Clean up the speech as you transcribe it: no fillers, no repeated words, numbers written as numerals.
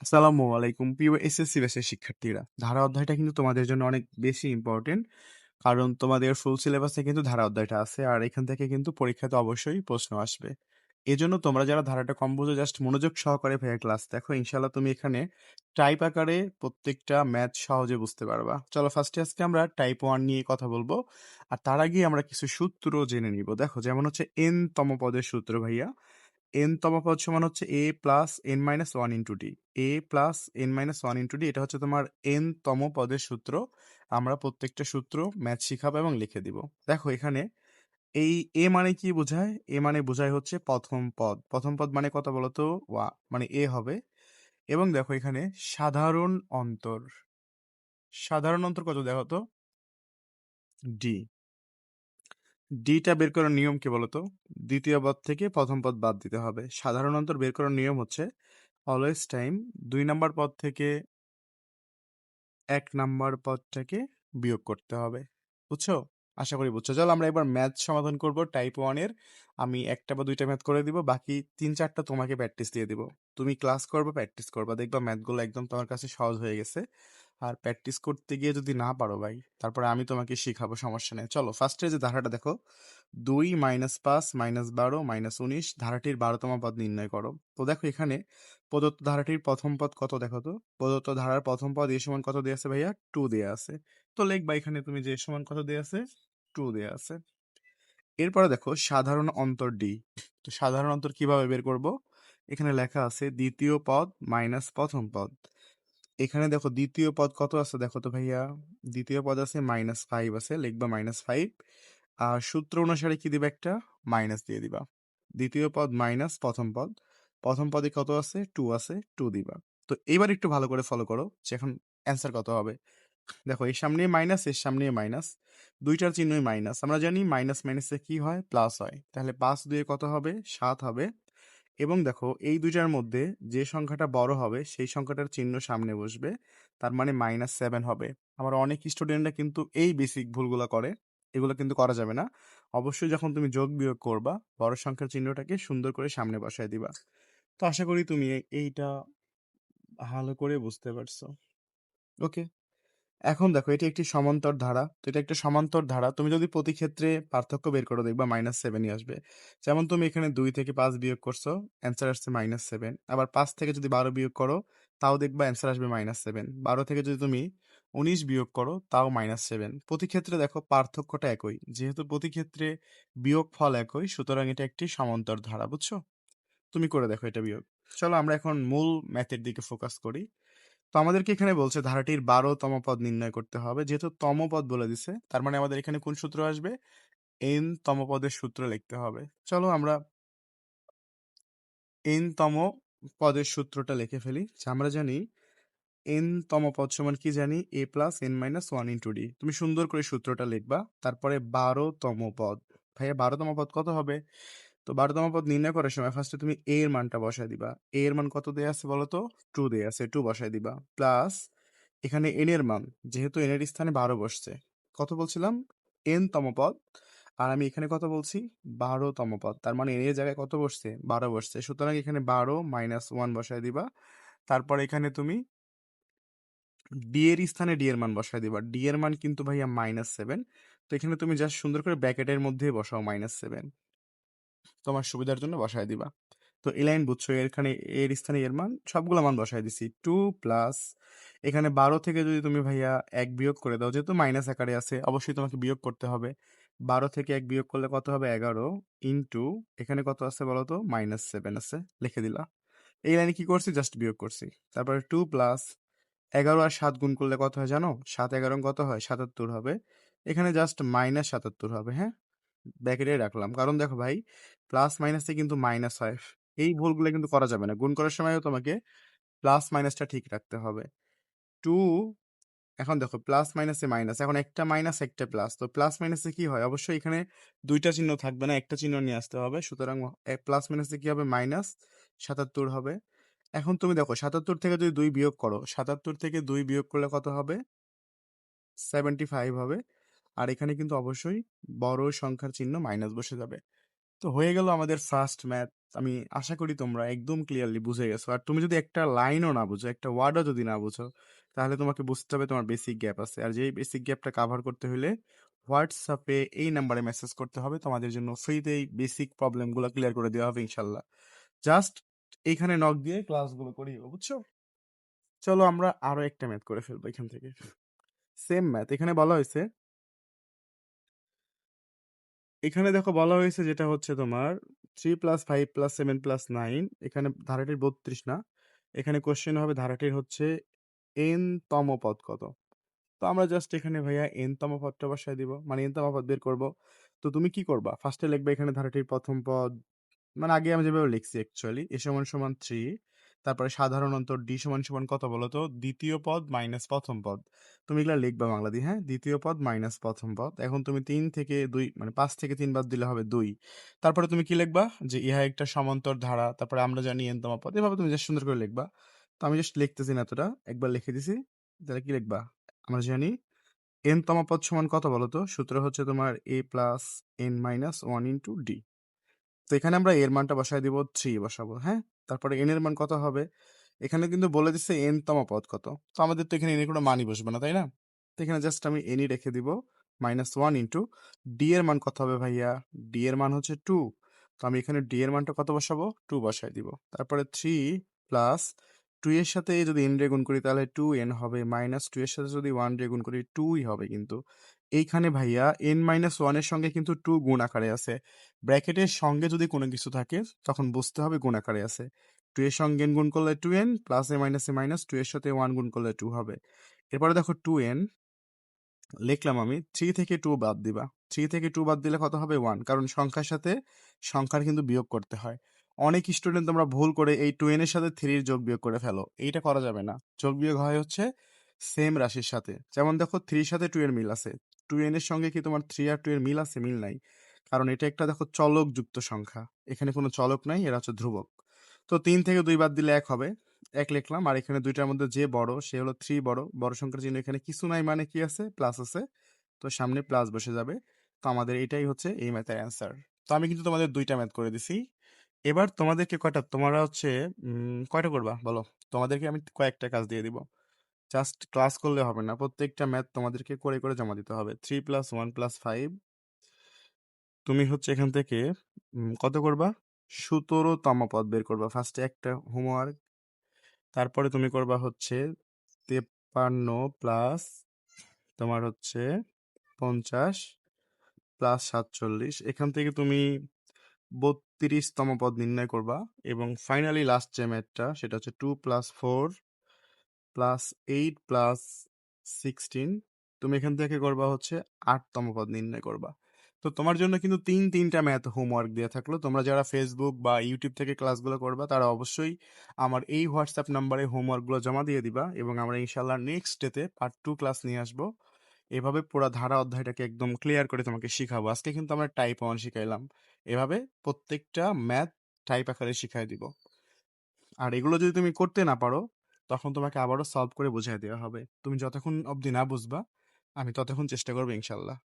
আসসালামু আলাইকুম প্রিয় এসএসসি ব্যাচের শিক্ষার্থীরা। ধারা অধ্যায়টা কিন্তু তোমাদের জন্য অনেক বেশি ইম্পর্টেন্ট। কারণ তোমাদের ফুল সিলেবাসে কিন্তু ধারা অধ্যায়টা আছে আর এখান থেকে কিন্তু পরীক্ষাতে অবশ্যই প্রশ্ন আসবে। এজন্য তোমরা যারা ধারাটা কম বুঝো জাস্ট মনোযোগ সহকারে ভাইয়া ক্লাস দেখো, ইনশাআল্লাহ তুমি এখানে টাইপ আকারে প্রত্যেকটা ম্যাথ সহজে বুঝতে পারবা। চলো ফার্স্টে আজকে আমরা টাইপ 1 নিয়ে কথা বলবো। আর তার আগে আমরা কিছু সূত্র জেনে নিব। দেখো যেমন হচ্ছে n তম পদের সূত্র ভাইয়া। n তম পদ সমান হচ্ছে a plus n minus one into D. a plus n minus one into D, এটা হচ্ছে তোমার n তম পদের সূত্র। আমরা প্রত্যেকটা সূত্র ম্যাথ শিখাবো এবং লিখে দিব। দেখো এখানে এই এ মানে কি বোঝায়? এ মানে বোঝায় হচ্ছে প্রথম পদ। প্রথম পদ মানে কত বলতো? মানে এ হবে। এবং দেখো এখানে সাধারণ অন্তর। সাধারণ অন্তর কত দেখো তো? ডি। ডিটা বের করার নিয়ম কি বলতো? দ্বিতীয় পদ থেকে প্রথম পদ বাদ দিতে হবে। সাধারণ অন্তর বের করার নিয়ম হচ্ছে অলওয়েজ টাইম ২ নাম্বার পদ থেকে ১ নাম্বার পদটাকে বিয়োগ করতে হবে। বুঝছো? আশা করি বুঝছো। চলো আমরা এবার ম্যাথ সমাধান করব টাইপ 1 এর। আমি ১ টা বা ২ টা ম্যাথ করে দিব। বাকি ৩-৪ টা তোমাকে প্র্যাকটিস দিয়ে দিব। তুমি ক্লাস করবে, প্র্যাকটিস করবা। দেখবা ম্যাথগুলো একদম তোমার কাছে সহজ হয়ে গেছে। আর প্র্যাকটিস করতে গিয়ে যদি না পারো ভাই, তারপরে আমি তোমাকে শিখাবো, সমস্যা নেই। চলো ফার্স্টে যে ধারাটা দেখো, ২ মাইনাস ৫ মাইনাস ১২ মাইনাস ১৯ ধারাটির ১২তম পদ নির্ণয় করো। তো দেখো এখানে প্রদত্ত ধারাটির প্রথম পদ কত দেখো তো? প্রদত্ত ধারার প্রথম পদ এ সমান কত দেয়া আছে ভাইয়া? 2 দেয়া আছে। তো লিখবা এখানে তুমি যে এ সমান কত দেয়া আছে? 2 দেয়া আছে। এরপরে দেখো সাধারণ অন্তর ডি। তো সাধারণ অন্তর কিভাবে বের করব? এখানে লেখা আছে দ্বিতীয় পদ মাইনাস প্রথম পদ। এখানে দেখো দ্বিতীয় পদ কত আছে দেখো তো ভাইয়া? দ্বিতীয় পদ আছে -5 আছে, লিখবা -5। আর সূত্র অনুসারে কি দিবা? একটা মাইনাস দিয়ে দিবা। দ্বিতীয় পদ মাইনাস প্রথম পদ। প্রথম পদে কত আছে? 2 আছে, 2 দিবা। তো এবার একটু ভালো করে ফলো করো যে এখন অ্যান্সার কত হবে। দেখো এর সামনে মাইনাস, এর সামনে মাইনাস, দুইটার চিহ্নই মাইনাস। আমরা জানি মাইনাস মাইনাসে কি হয়? প্লাস হয়। তাহলে 5 2 কত হবে? 7 হবে। এবং দেখো এই দুইটার মধ্যে যে সংখ্যাটা বড় হবে সেই সংখ্যাটার চিহ্ন সামনে বসবে, তার মানে -7 হবে। আমার অনেক স্টুডেন্টরা কিন্তু এই বেসিক ভুলগুলো করে, এগুলো কিন্তু করা যাবে না। অবশ্যই যখন তুমি যোগ বিয়োগ করবা, বড় সংখ্যার চিহ্নটাকে সুন্দর করে সামনে বসায় দিবা। তো আশা করি তুমি এইটা ভালো করে বুঝতে পারছো। ওকে, এখন দেখো এটি একটি সমান্তর ধারা। তো এটা একটা সমান্তর ধারা, তুমি যদি প্রতি ক্ষেত্রে পার্থক্য বের করো দেখবা -7ই আসবে। যেমন তুমি এখানে 2 থেকে 5 বিয়োগ করছো, অ্যান্সার আসছে -7। আবার 5 থেকে যদি 12 বিয়োগ করো, তাও দেখবা অ্যান্সার আসবে -7। 12 থেকে যদি তুমি 19 বিয়োগ করো, তাও -7। প্রতি ক্ষেত্রে দেখো পার্থক্যটা একই। যেহেতু প্রতি ক্ষেত্রে বিয়োগ ফল একই, সুতরাং এটা একটি সমান্তর ধারা। বুঝছো? তুমি করে দেখো এটা বিয়োগ। চলো আমরা এখন মূল ম্যাথের দিকে ফোকাস করি। তো আমাদেরকে এখানে বলছে ধারাটির 12তম পদ নির্ণয় করতে হবে। যেহেতু তম পদ বলে দিছে, তার মানে আমাদের এখানে কোন সূত্র আসবে? n তম পদের সূত্র লিখতে হবে। চলো আমরা n তম পদের সূত্রটা লিখে ফেলি। আমরা জানি n তম পদ সমান কি জানি? a plus n minus one into D. তুমি সুন্দর করে সূত্রটা লিখবা। তারপরে 12তম পদ। ভাইয়া 12তম পদ কত হবে? তো 12তম পদ নির্ণয় করার সময় ফার্স্টে তুমি a এর মানটা বসায় দিবা। a এর মান কত দেয়া আছে বলো তো? 2 দেয়া আছে, 2 বসায় দিবা। প্লাস এখানে n এর মান, যেহেতু n এর স্থানে 12 বসছে, কত বলছিলাম? n তম পদ। আর আমি এখানে কত বলছি? 12তম পদ। তার মানে n এর জায়গায় কত বসছে? 12 বসছে। সুতরাং এখানে 12 মাইনাস 1 বসায় দিবা। তারপর এখানে তুমি ডি এর স্থানে ডি এর মান বসায় দিবা। ডি এর মান কিন্তু ভাইয়া -7। তো এখানে তুমি জাস্ট সুন্দর করে ব্র্যাকেটের মধ্যে বসাও -7, তোমার সুবিধার জন্য বসায় দিবা। তো এই লাইন বুঝছো? এখানে এর স্থানে এর মান, সবগুলো মান বসায় দিছি। 2 প্লাস এখানে 12 থেকে যদি তুমি ভাইয়া 1 বিয়োগ করে দাও, যেহেতু মাইনাস আকারে আছে অবশ্যই তোমাকে বিয়োগ করতে হবে। 12 থেকে 1 বিয়োগ করলে কত হবে? 11 ইন্টু এখানে কত আছে বলো তো? -7 আছে, লিখে দিলা। এই লাইনে কি করছি? জাস্ট বিয়োগ করছি। তারপরে 2 প্লাস 11 আর 7 গুণ করলে কত হয় জানো? 7 11 কত হয়? 77 হবে। এখানে জাস্ট -77 হবে। হ্যাঁ, ব্র্যাকেটে রাখলাম, কারণ দেখো ভাই প্লাস মাইনাসে কিন্তু মাইনাস হয়। এই ভুলগুলো কিন্তু করা যাবে না। গুণ করার সময়ও তোমাকে প্লাস মাইনাসটা ঠিক রাখতে হবে। 2, এখন দেখো প্লাস মাইনাসে মাইনাস, এখন একটা মাইনাস একটা প্লাস। তো প্লাস মাইনাসে কি হয়? অবশ্যই এখানে দুইটা চিহ্ন থাকবে না, একটা চিহ্ন নিয়ে আসতে হবে। সুতরাং প্লাস মাইনাসে কি হবে? -77 হবে। এখন তুমি দেখো 77 থেকে যদি 2 বিয়োগ করো, 77 থেকে 2 বিয়োগ করলে কত হবে? 75 হবে। আর এখানে কিন্তু অবশ্যই বড় সংখ্যার চিহ্ন মাইনাস বসে যাবে। তো হয়ে গেল আমাদের ফার্স্ট ম্যাথ। আমি আশা করি তোমরা একদম ক্লিয়ারলি বুঝে গেছো। আর তুমি যদি একটা লাইনও না বুঝো, একটা ওয়ার্ডও যদি না বুঝো, তাহলে তোমাকে বুঝতে হবে তোমার বেসিক গ্যাপ আছে। আর যেই বেসিক গ্যাপটা কাভার করতে হলে হোয়াটসঅ্যাপে এই নাম্বারে মেসেজ করতে হবে। তোমাদের জন্য ফ্রিতেই বেসিক প্রবলেমগুলো ক্লিয়ার করে দেওয়া হবে ইনশাল্লাহ। জাস্ট এইখানে নক দিয়ে ক্লাসগুলো করিও, বুঝছো? চলো আমরা আরো একটা ম্যাথ করে ফেলবো এখান থেকে। সেম ম্যাথ এখানে বলা হয়েছে, এখানে দেখো বলা হয়েছে যেটা হচ্ছে তোমার 3+5+7+9, এখানে ধারাটির 32 না, এখানে কোশ্চেন হবে ধারাটির হচ্ছে এন তম পদ কত। তো আমরা জাস্ট এখানে ভাইয়া এন তম পদটা বসায় দিব, মানে এন তম পদ বের করব। তো তুমি কি করবা, ফার্স্টে লিখবে এখানে ধারাটির প্রথম পদ, মানে আগে আমি যেভাবে লিখছি অ্যাকচুয়ালি, এ সমান সমান 3, তারপরে সাধারণ অন্তর ডি সমান সমান কত বলো তো, দ্বিতীয় পদ মাইনাস প্রথম পদ। তুমি এগুলা লিখবা বাংলা দিয়ে, হ্যাঁ, দ্বিতীয় পদ মাইনাস প্রথম পদ। এখন তুমি 3 থেকে 2 মানে 5 থেকে 3 বাদ দিলে হবে 2। তারপরে তুমি কি লিখবা, যে ইহা একটা সমান্তর ধারা, তারপরে আমরা জানি এনতম পদ, এভাবে তুমি জাস্ট সুন্দর করে লিখবা। তো আমি জাস্ট লিখতেছি না, এতটা একবার লিখে দিছি। তাহলে কি লিখবা, আমরা জানি এনতম পদ সমান কত বলো তো, সূত্র হচ্ছে তোমার a+n-1 * d। তো এখানে আমরা এর মানটা বসায় দিব, 3 বসাবো, হ্যাঁ। তারপরে এন এর মান কত হবে, এখানে কিন্তু বলে দিচ্ছে এন তম পদ কত। তো আমাদের তো এখানে এনের কোনো মানই বসবে না, তাই না? তো এখানে জাস্ট আমি এনই রেখে দিব, -1 * ডি এর মান কত হবে ভাইয়া, ডি এর মান হচ্ছে 2। তো আমি এখানে ডি এর মানটা কত বসাবো, 2 বসাই দিব। তারপরে 3 প্লাস 2 এর সাথে যদি n রে গুণ করি তাহলে 2n হবে, -2 এর সাথে যদি 1 রে গুণ করি 2ই হবে। কিন্তু এইখানে ভাইয়া n-1 এর সঙ্গে কিন্তু 2 গুণ আকারে আছে। ব্র্যাকেটের সঙ্গে যদি কোনো কিছু থাকে তখন বুঝতে হবে গুণ আকারে আছে। 2 এর সঙ্গে n গুণ করলে 2n, প্লাস এ মাইনাসে মাইনাস, 2 এর সাথে 1 গুণ করলে 2 হবে। এরপরে দেখো 2n লিখলাম আমি, 3 থেকে 2 বাদ দিবা। 3 থেকে 2 বাদ দিলে কত হবে, 1, কারণ সংখ্যার সাথে সংখ্যার কিন্তু বিয়োগ করতে হয়। অনেক স্টুডেন্ট তোমরা ভুল করে এই 2n এর সাথে 3 এর যোগ বিয়োগ করে ফেলো, এইটা করা যাবে না। যোগ বিয়োগ হয় হচ্ছে সেম রাশির সাথে। যেমন দেখো 3 এর সাথে 2 এর মিল আছে, 2n এর সঙ্গে কি তোমার 3 আর 2 এর মিল আছে, মিল নাই, কারণ এটা একটা দেখো চলক যুক্ত সংখ্যা, এখানে কোনো চলক নাই, এরা হচ্ছে ধ্রুবক। তো 3 থেকে 2 বাদ দিলে 1 হবে, 1 লিখলাম। আর এখানে দুইটার মধ্যে যে বড় সে হলো 3, বড় বড় সংখ্যার চিহ্ন এখানে কিছু নাই, মানে কি আছে, প্লাস আছে, তো সামনে প্লাস বসে যাবে। তো আমাদের এটাই হচ্ছে এই ম্যাথের অ্যান্সার। তো আমি কিন্তু তোমাদের 2টা ম্যাথ করে দিছি। এবার তোমাদেরকে কয়টা, তোমরা হচ্ছে কয়টা করবা বলো, তোমাদেরকে আমি কয়েকটা কাজ দিয়ে দিব। জাস্ট ক্লাস করলে হবে না, প্রত্যেকটা ম্যাথ তোমাদেরকে করে করে জমা দিতে হবে। 3+1+5, তুমি হচ্ছে এখান থেকে কত করবা, 17তম পদ বের করবা। ফার্স্টে একটা হোমওয়ার্ক, তারপরে তুমি করবা হচ্ছে 53 প্লাস তোমার হচ্ছে 50 প্লাস 47, এখান থেকে তুমি 32তম পদ নির্ণয় করবা। এবং ফাইনালি লাস্ট যে ম্যাথটা সেটা হচ্ছে 2+4+8+16, তুমি এখান থেকে করবা হচ্ছে 8তম পদ নির্ণয় করবা। তো তোমার জন্য কিন্তু 3টা ম্যাথ হোমওয়ার্ক দেওয়া থাকলো। তোমরা যারা ফেসবুক বা ইউটিউব থেকে ক্লাসগুলো করবা তারা অবশ্যই আমার এই হোয়াটসঅ্যাপ নাম্বারে হোমওয়ার্কগুলো জমা দিয়ে দিবা, এবং আমরা ইনশাল্লাহ নেক্সট ডেতে পার্ট 2 ক্লাস নিয়ে আসবো। এভাবে পুরো ধারা অধ্যায়টাকে একদম ক্লিয়ার করে তোমাকে শিখাবো। আজকে কিন্তু আমরা টাইপ 1 শিখাইলাম, এভাবে প্রত্যেকটা ম্যাথ টাইপ আকারে শিখাই দিব। আর এগুলো যদি তুমি করতে না পারো তখন তোমাকে আবারও সলভ করে বুঝাই দেওয়া হবে। তুমি যতক্ষণ অবধি না বুঝবা আমি ততক্ষণ চেষ্টা করবো ইনশাল্লাহ।